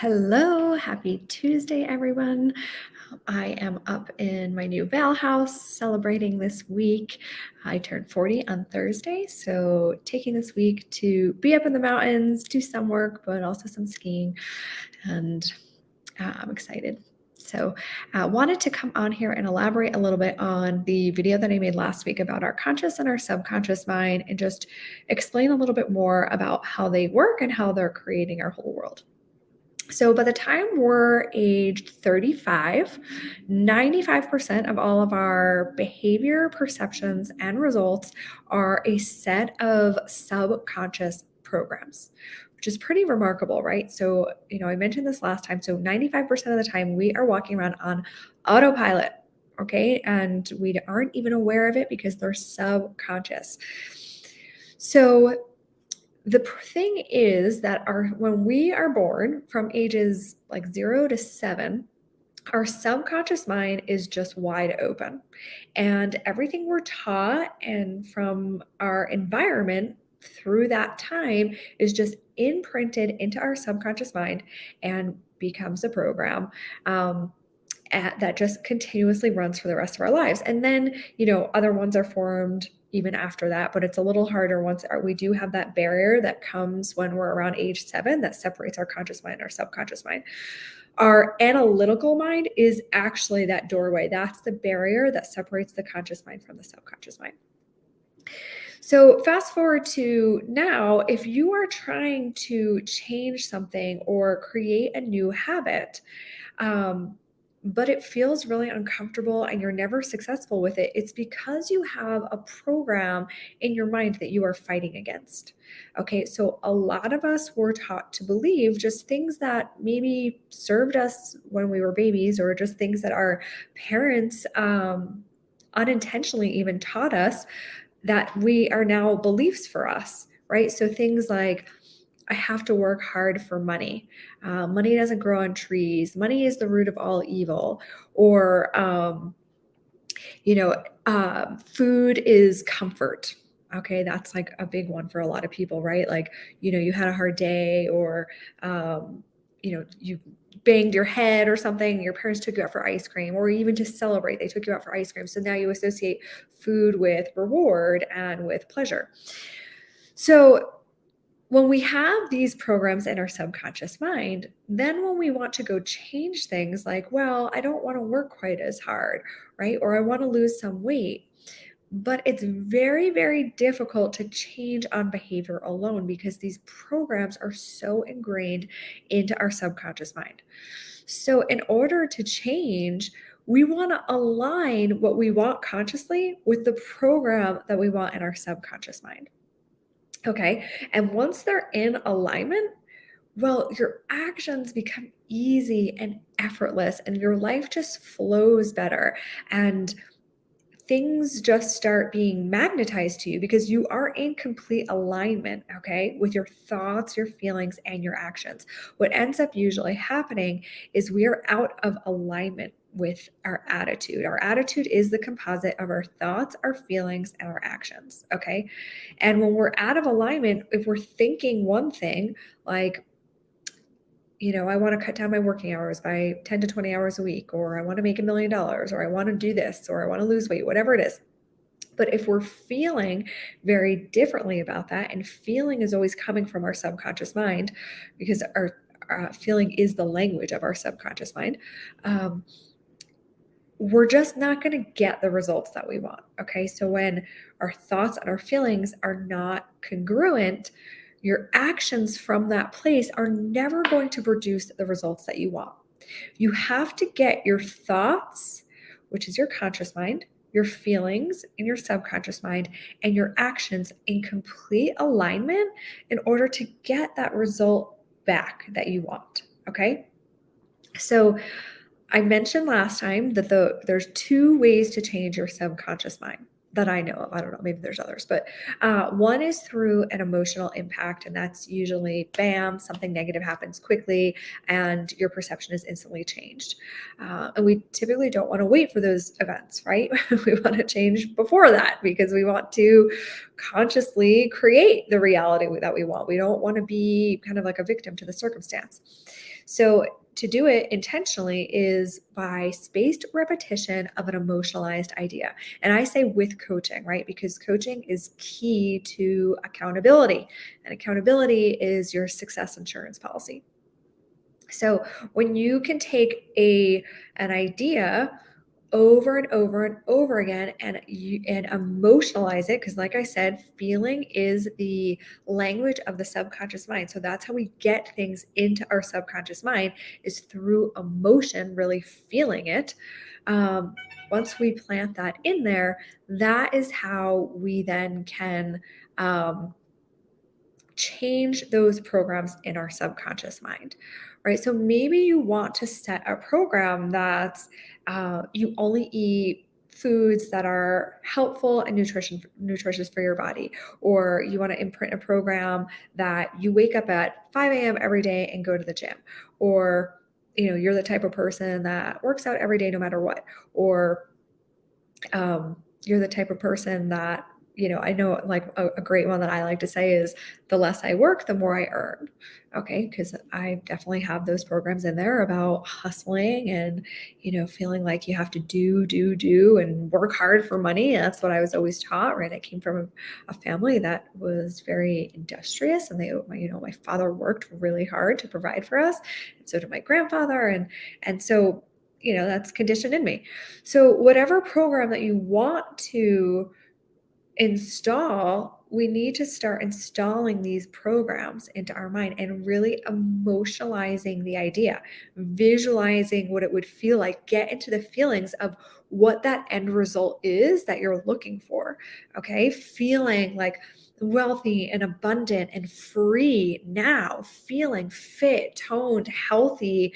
Hello, happy Tuesday, everyone. I am up in my new Val house celebrating this week. I turned 40 on Thursday, so taking this week to be up in the mountains, do some work, but also some skiing, and I'm excited. So, wanted to come on here and elaborate a little bit on the video that I made last week about our conscious and our subconscious mind, and just explain a little bit more about how they work and how they're creating our whole world. So by the time we're aged 35, 95% of all of our behavior, perceptions, and results are a set of subconscious programs, which is pretty remarkable, right? So, I mentioned this last time. So 95% of the time we are walking around on autopilot, okay? And we aren't even aware of it because they're subconscious. So the thing is that when we are born from ages like 0 to 7, our subconscious mind is just wide open. And everything we're taught and from our environment through that time is just imprinted into our subconscious mind and becomes a program. That just continuously runs for the rest of our lives. And then, other ones are formed even after that, but it's a little harder once we do have that barrier that comes when we're around age 7 that separates our conscious mind and our subconscious mind. Our analytical mind is actually that doorway. That's the barrier that separates the conscious mind from the subconscious mind. So, fast forward to now, if you are trying to change something or create a new habit, um, but it feels really uncomfortable and you're never successful with it, it's because you have a program in your mind that you are fighting against. Okay, so a lot of us were taught to believe just things that maybe served us when we were babies, or just things that our parents unintentionally even taught us, that we are now beliefs for us, right? So things like, I have to work hard for money. Money doesn't grow on trees. Money is the root of all evil. Or, food is comfort. Okay, that's like a big one for a lot of people, right? Like, you had a hard day, or, you banged your head or something. Your parents took you out for ice cream, or even to celebrate, they took you out for ice cream. So now you associate food with reward and with pleasure. So when we have these programs in our subconscious mind, then when we want to go change things like, well, I don't want to work quite as hard, right? Or I want to lose some weight. But it's very, very difficult to change on behavior alone because these programs are so ingrained into our subconscious mind. So, in order to change, we want to align what we want consciously with the program that we want in our subconscious mind. Okay. And once they're in alignment, well, your actions become easy and effortless, and your life just flows better. And things just start being magnetized to you because you are in complete alignment, okay, with your thoughts, your feelings, and your actions. What ends up usually happening is we are out of alignment with our attitude. Our attitude is the composite of our thoughts, our feelings, and our actions, okay? And when we're out of alignment, if we're thinking one thing, like, I want to cut down my working hours by 10 to 20 hours a week, or I want to make $1 million, or I want to do this, or I want to lose weight, whatever it is. But if we're feeling very differently about that, and feeling is always coming from our subconscious mind, because our feeling is the language of our subconscious mind, um, we're just not going to get the results that we want. Okay. So when our thoughts and our feelings are not congruent, your actions from that place are never going to produce the results that you want. You have to get your thoughts, which is your conscious mind, your feelings in your subconscious mind, and your actions in complete alignment in order to get that result back that you want. Okay. So I mentioned last time that there's two ways to change your subconscious mind. that I know of. I don't know, maybe there's others, but one is through an emotional impact, and that's usually bam, something negative happens quickly, and your perception is instantly changed. And we typically don't want to wait for those events, right? We want to change before that because we want to consciously create the reality that we want. We don't want to be kind of like a victim to the circumstance. So to do it intentionally is by spaced repetition of an emotionalized idea. And I say with coaching, right? Because coaching is key to accountability, and accountability is your success insurance policy. So when you can take an idea over and over and over again and emotionalize it, because like I said, feeling is the language of the subconscious mind. So that's how we get things into our subconscious mind, is through emotion, really feeling it. um, Once we plant that in there, that is how we then can um, change those programs in our subconscious mind, right? So maybe you want to set a program that's you only eat foods that are helpful and nutritious for your body, or you want to imprint a program that you wake up at 5 a.m. every day and go to the gym, or you're the type of person that works out every day no matter what, or you're the type of person that, I know like a great one that I like to say is, the less I work, the more I earn. Okay. Because I definitely have those programs in there about hustling and, feeling like you have to do, and work hard for money. That's what I was always taught, right? I came from a family that was very industrious, and my father worked really hard to provide for us. And so did my grandfather. And so, that's conditioned in me. So whatever program that you want to install, we need to start installing these programs into our mind and really emotionalizing the idea, visualizing what it would feel like, get into the feelings of what that end result is that you're looking for. Okay. Feeling like wealthy and abundant and free now, feeling fit, toned, healthy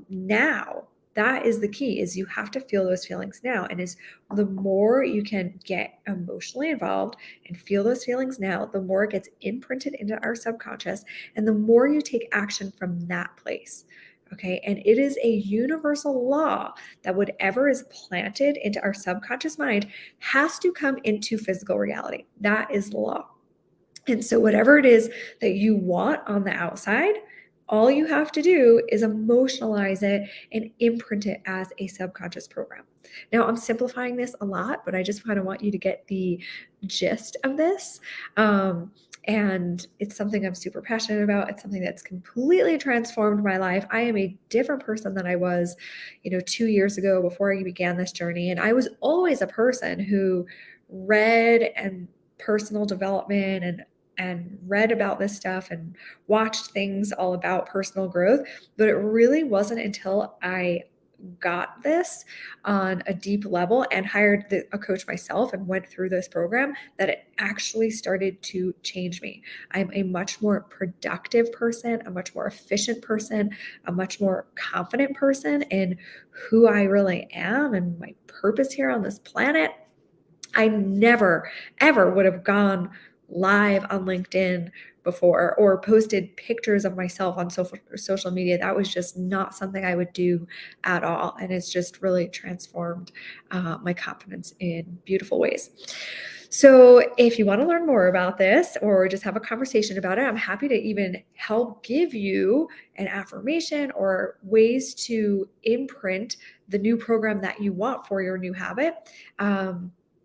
now. That is the key, is you have to feel those feelings now. And is the more you can get emotionally involved and feel those feelings now, the more it gets imprinted into our subconscious, and the more you take action from that place. Okay. And it is a universal law that whatever is planted into our subconscious mind has to come into physical reality. That is the law. And so, whatever it is that you want on the outside, all you have to do is emotionalize it and imprint it as a subconscious program. Now, I'm simplifying this a lot, but I just kind of want you to get the gist of this. And it's something I'm super passionate about. It's something that's completely transformed my life. I am a different person than I was, 2 years ago before I began this journey. And I was always a person who read and personal development and read about this stuff and watched things all about personal growth. But it really wasn't until I got this on a deep level and hired a coach myself and went through this program that it actually started to change me. I'm a much more productive person, a much more efficient person, a much more confident person in who I really am and my purpose here on this planet. I never, ever would have gone live on LinkedIn before or posted pictures of myself on social media. That was just not something I would do at all. And it's just really transformed my confidence in beautiful ways. So if you want to learn more about this or just have a conversation about it, I'm happy to even help give you an affirmation or ways to imprint the new program that you want for your new habit.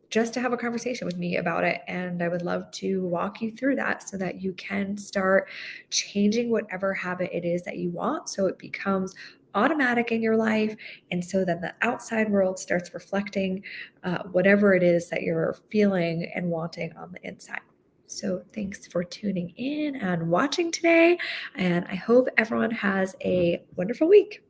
Just to have a conversation with me about it. And I would love to walk you through that so that you can start changing whatever habit it is that you want, so it becomes automatic in your life. And so that the outside world starts reflecting whatever it is that you're feeling and wanting on the inside. So thanks for tuning in and watching today. And I hope everyone has a wonderful week.